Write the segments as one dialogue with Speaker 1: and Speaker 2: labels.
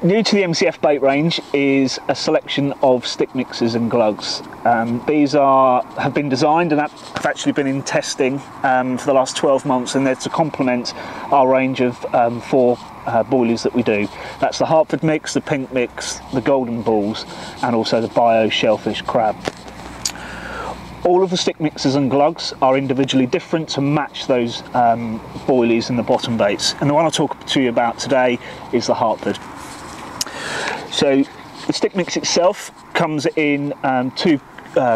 Speaker 1: New to the MCF bait range is a selection of stick mixes and glugs. These have been designed and have actually been in testing for the last 12 months, and they're to complement our range of 4 boilies that we do. That's the Hartford mix, the pink mix, the golden balls, and also the bio shellfish crab. All of the stick mixes and glugs are individually different to match those boilies and the bottom baits, and the one I'll talk to you about today is the Hartford. So the stick mix itself comes in 2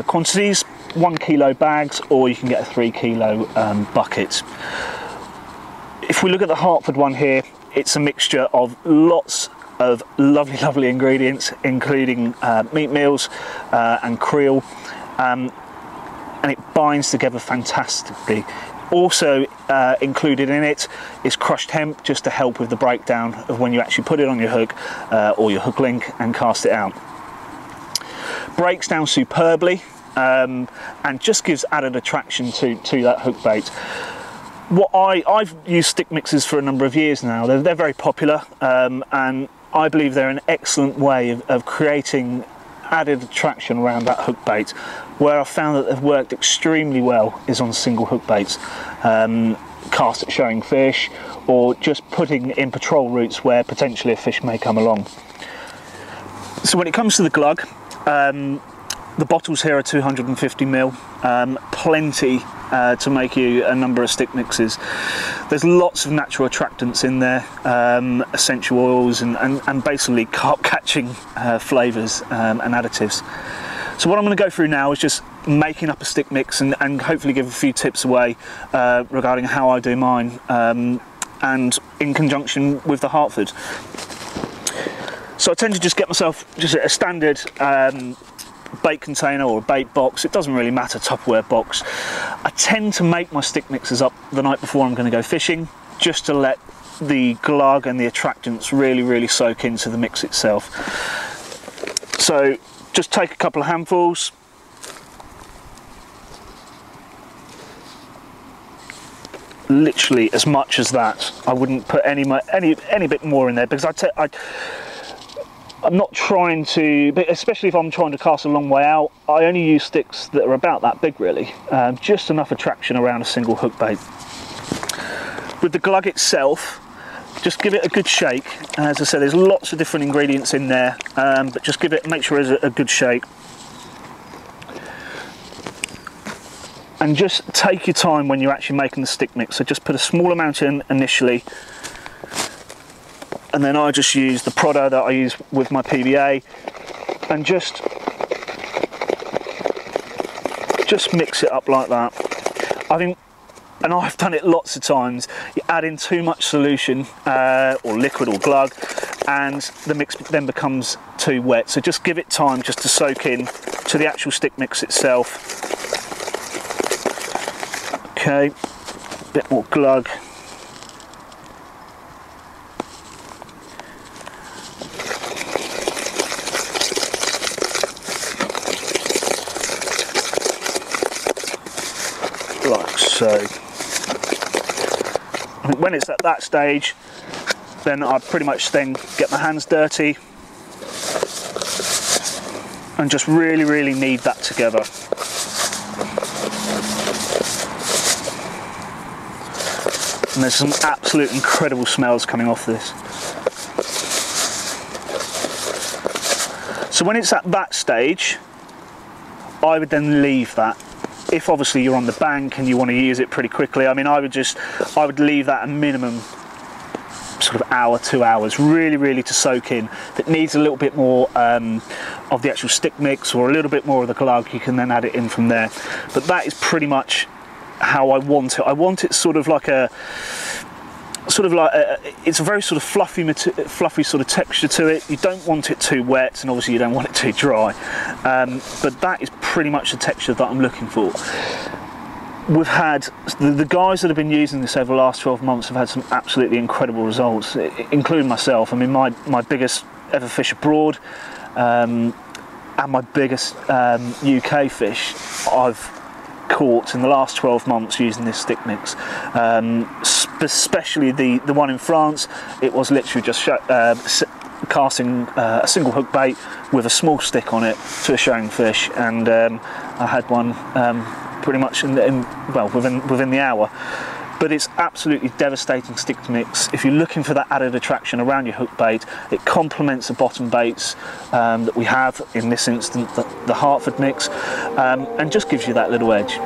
Speaker 1: quantities, 1 kilo bags, or you can get a 3 kilo bucket. If we look at the Hartford one here, it's a mixture of lots of lovely ingredients, including meat meals and krill, and it binds together fantastically. Also included in it is crushed hemp, just to help with the breakdown of when you actually put it on your hook or your hook link and cast it out. Breaks down superbly and just gives added attraction to that hook bait. I've used stick mixes for a number of years now. They're very popular, and I believe they're an excellent way of creating added attraction around that hook bait. Where I've found that they've worked extremely well is on single hook baits, cast at showing fish, or just putting in patrol routes where potentially a fish may come along. So when it comes to the glug, the bottles here are 250 ml, plenty to make you a number of stick mixes. There's lots of natural attractants in there, essential oils and basically carp catching flavours and additives. So what I'm going to go through now is just making up a stick mix and hopefully give a few tips away regarding how I do mine, and in conjunction with the Hartford. So I tend to just get myself just a standard bait container or a bait box. It doesn't really matter, Tupperware box. I tend to make my stick mixes up the night before I'm going to go fishing, just to let the glug and the attractants really soak into the mix itself. So just take a couple of handfuls, literally as much as that. I wouldn't put any bit more in there, because I'm not trying to, but especially if I'm trying to cast a long way out, I only use sticks that are about that big really, just enough attraction around a single hook bait. With the glug itself, just give it a good shake. As I said, there's lots of different ingredients in there, but just make sure it's a good shake. And just take your time when you're actually making the stick mix. So just put a small amount in initially, and then I just use the product that I use with my PVA, and just mix it up like that. I think, and I've done it lots of times, you add in too much solution or liquid or glug, and the mix then becomes too wet. So just give it time just to soak in to the actual stick mix itself. Okay, a bit more glug. Like so. I think when it's at that stage, then I pretty much then get my hands dirty and just really knead that together. And there's some absolute incredible smells coming off this. So when it's at that stage, I would then leave that. If obviously you're on the bank and you want to use it pretty quickly, I mean, I would leave that a minimum sort of hour, 2 hours, really to soak in. If it needs a little bit more of the actual stick mix or a little bit more of the glug, you can then add it in from there. But that is pretty much how I want it. I want it sort of like it's a very sort of fluffy sort of texture to it. You don't want it too wet, and obviously you don't want it too dry, but that is pretty much the texture that I'm looking for. We've had the guys that have been using this over the last 12 months have had some absolutely incredible results, including myself. I mean, my biggest ever fish abroad and my biggest UK fish I've caught in the last 12 months using this stick mix, especially the one in France. It was literally just casting a single hook bait with a small stick on it to a showing fish, and I had one pretty much within the hour. But it's absolutely devastating stick mix. If you're looking for that added attraction around your hook bait, it complements the bottom baits that we have, in this instance the Hartford mix, and just gives you that little edge.